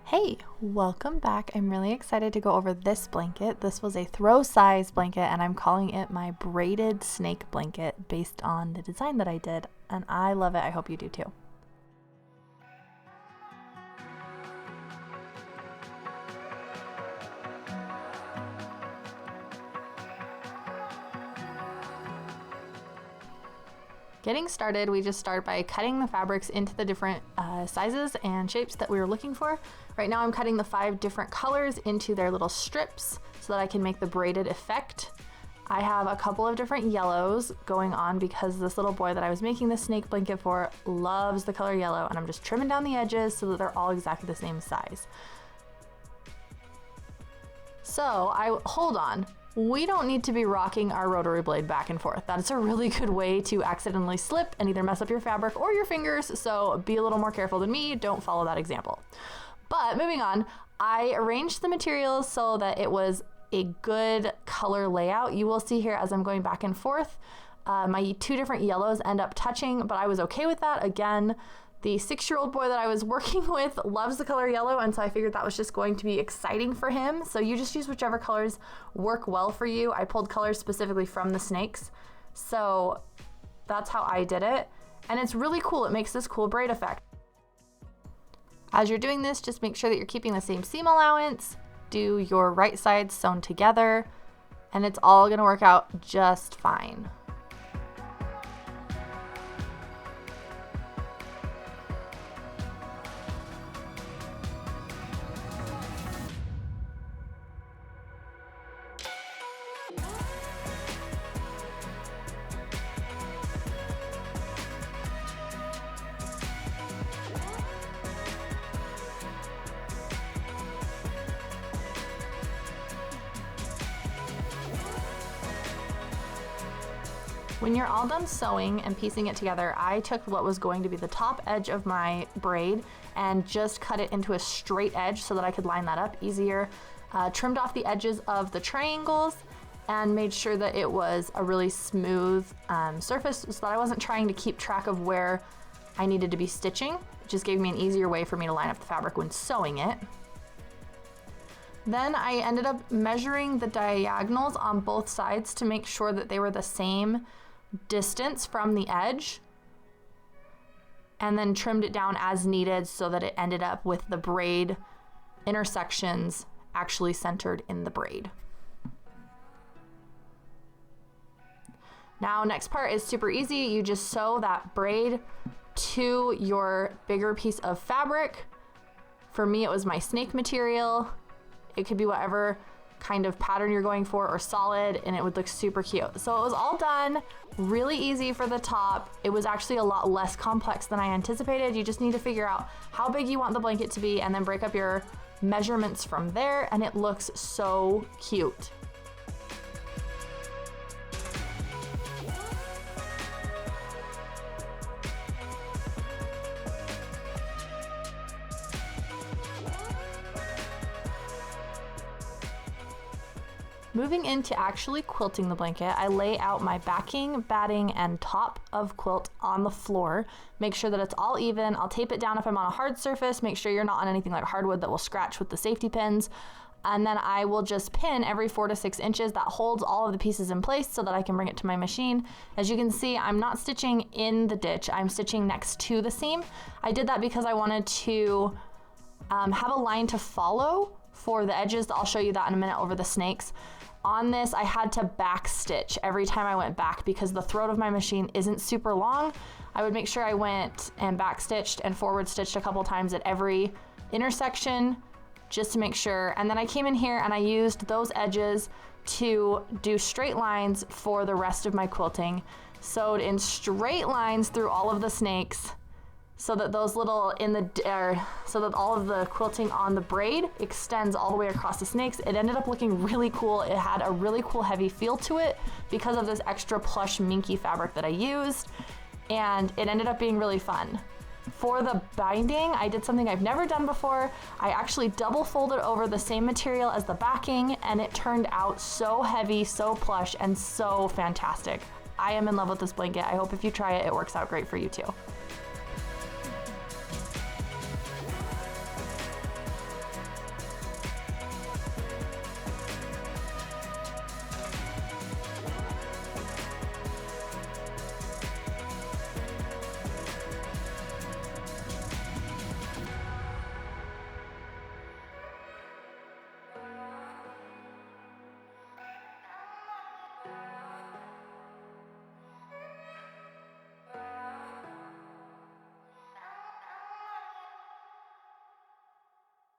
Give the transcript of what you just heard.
Hey, welcome back. I'm really excited to go over this blanket. This was a throw size blanket and I'm calling it my braided snake blanket based on the design that I did, and I love it. I hope you do too. Getting started, we just start by cutting the fabrics into the different sizes and shapes that we were looking for. Right now I'm cutting the 5 different colors into their little strips so that I can make the braided effect. I have a couple of different yellows going on because this little boy that I was making this snake blanket for loves the color yellow, and I'm just trimming down the edges so that they're all exactly the same size. So hold on. We don't need to be rocking our rotary blade back and forth. That's a really good way to accidentally slip and either mess up your fabric or your fingers, so be a little more careful than me. Don't follow that example. But moving on, I arranged the materials so that it was a good color layout. You will see here as I'm going back and forth, my 2 different yellows end up touching, but I was okay with that. Again, the 6-year-old boy that I was working with loves the color yellow, and so I figured that was just going to be exciting for him. So you just use whichever colors work well for you. I pulled colors specifically from the snakes, so that's how I did it. And it's really cool. It makes this cool braid effect. As you're doing this, just make sure that you're keeping the same seam allowance. Do your right sides sewn together, and it's all gonna work out just fine. When you're all done sewing and piecing it together, I took what was going to be the top edge of my braid and just cut it into a straight edge so that I could line that up easier. Trimmed off the edges of the triangles and made sure that it was a really smooth surface so that I wasn't trying to keep track of where I needed to be stitching. It just gave me an easier way for me to line up the fabric when sewing it. Then I ended up measuring the diagonals on both sides to make sure that they were the same distance from the edge, and then trimmed it down as needed so that it ended up with the braid intersections actually centered in the braid. Now, next part is super easy. You just sew that braid to your bigger piece of fabric. For me, it was my snake material. It could be whatever kind of pattern you're going for, or solid, and it would look super cute. So it was all done, really easy for the top. It was actually a lot less complex than I anticipated. You just need to figure out how big you want the blanket to be and then break up your measurements from there, and it looks so cute. Moving into actually quilting the blanket, I lay out my backing, batting, and top of quilt on the floor. Make sure that it's all even. I'll tape it down if I'm on a hard surface. Make sure you're not on anything like hardwood that will scratch with the safety pins. And then I will just pin every 4 to 6 inches. That holds all of the pieces in place so that I can bring it to my machine. As you can see, I'm not stitching in the ditch. I'm stitching next to the seam. I did that because I wanted to have a line to follow for the edges. I'll show you that in a minute over the snakes. On this, I had to back stitch every time I went back because the throat of my machine isn't super long. I would make sure I went and back stitched and forward stitched a couple times at every intersection just to make sure. And then I came in here and I used those edges to do straight lines for the rest of my quilting. Sewed in straight lines through all of the snakes so that those little so that all of the quilting on the braid extends all the way across the snakes. It ended up looking really cool. It had a really cool heavy feel to it because of this extra plush minky fabric that I used, and it ended up being really fun. For the binding, I did something I've never done before. I actually double folded over the same material as the backing, and it turned out so heavy, so plush, and so fantastic. I am in love with this blanket. I hope if you try it, it works out great for you too.